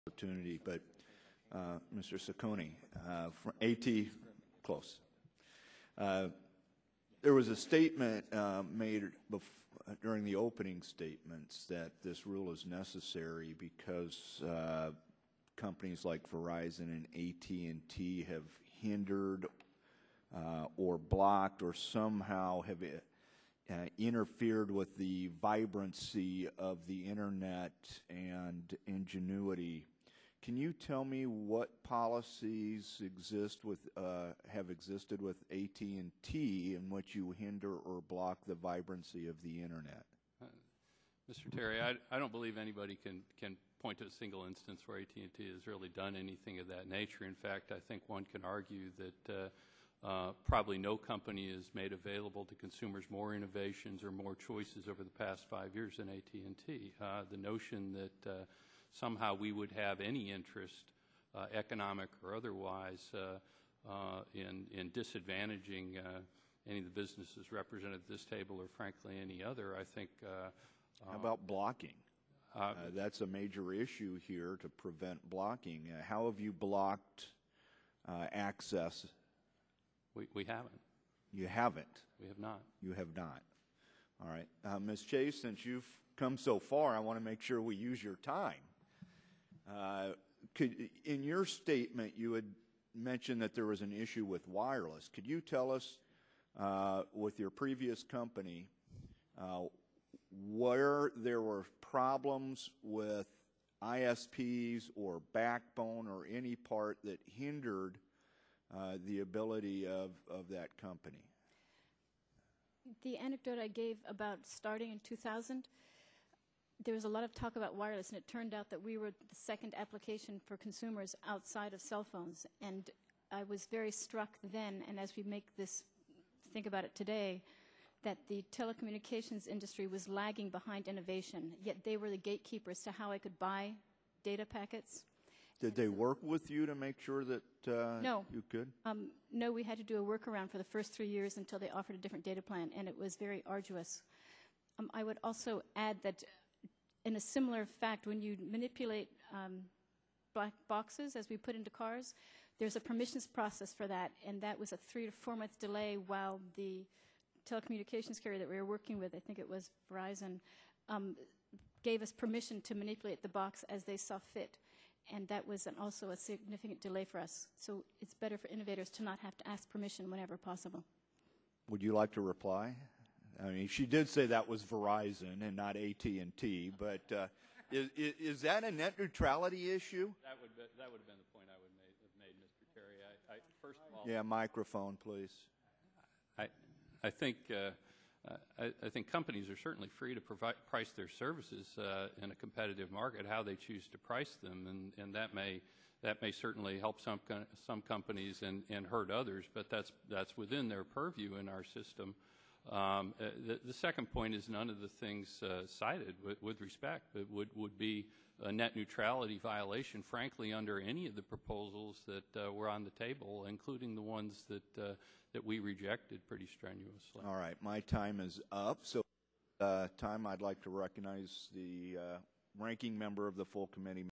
opportunity, but Mr. Saccone, from AT, close. There was a statement made during the opening statements that this rule is necessary because companies like Verizon and AT&T have hindered or blocked or somehow have interfered with the vibrancy of the Internet and ingenuity. Can you tell me what policies have existed with AT&T in which you hinder or block the vibrancy of the Internet? Mr. Terry, I don't believe anybody can point to a single instance where AT&T has really done anything of that nature. In fact, I think one can argue that probably no company has made available to consumers more innovations or more choices over the past 5 years than AT&T. The notion that somehow we would have any interest, economic or otherwise, in disadvantaging any of the businesses represented at this table or frankly any other, I think. How about blocking? That's a major issue here to prevent blocking. How have you blocked access? We haven't. You haven't? We have not. You have not. All right. Ms. Chase, since you've come so far, I want to make sure we use your time. In your statement, you had mentioned that there was an issue with wireless. Could you tell us, with your previous company, where there were problems with ISPs or backbone or any part that hindered the ability of that company? The anecdote I gave about starting in 2000, there was a lot of talk about wireless, and it turned out that we were the second application for consumers outside of cell phones. And I was very struck then, and as we think about it today, that the telecommunications industry was lagging behind innovation, yet they were the gatekeepers to how I could buy data packets. Did they work with you to make sure that no. you could? No, we had to do a workaround for the first 3 years until they offered a different data plan, and it was very arduous. I would also add that in a similar fact, when you manipulate black boxes, as we put into cars, there's a permissions process for that, and that was a 3 to 4 month delay while the telecommunications carrier that we were working with, I think it was Verizon, gave us permission to manipulate the box as they saw fit. And that was also a significant delay for us. So it's better for innovators to not have to ask permission whenever possible. Would you like to reply? I mean, she did say that was Verizon and not AT&T, but is that a net neutrality issue? That would have been the point I would have made, Mr. Terry. First of all, yeah, microphone, please. I think companies are certainly free to price their services in a competitive market, how they choose to price them, and that may certainly help some companies and hurt others, but that's within their purview in our system. The second point is none of the things cited with respect would be a net neutrality violation, frankly, under any of the proposals that were on the table, including the ones that we rejected pretty strenuously. All right, my time is up. So I'd like to recognize the ranking member of the full committee.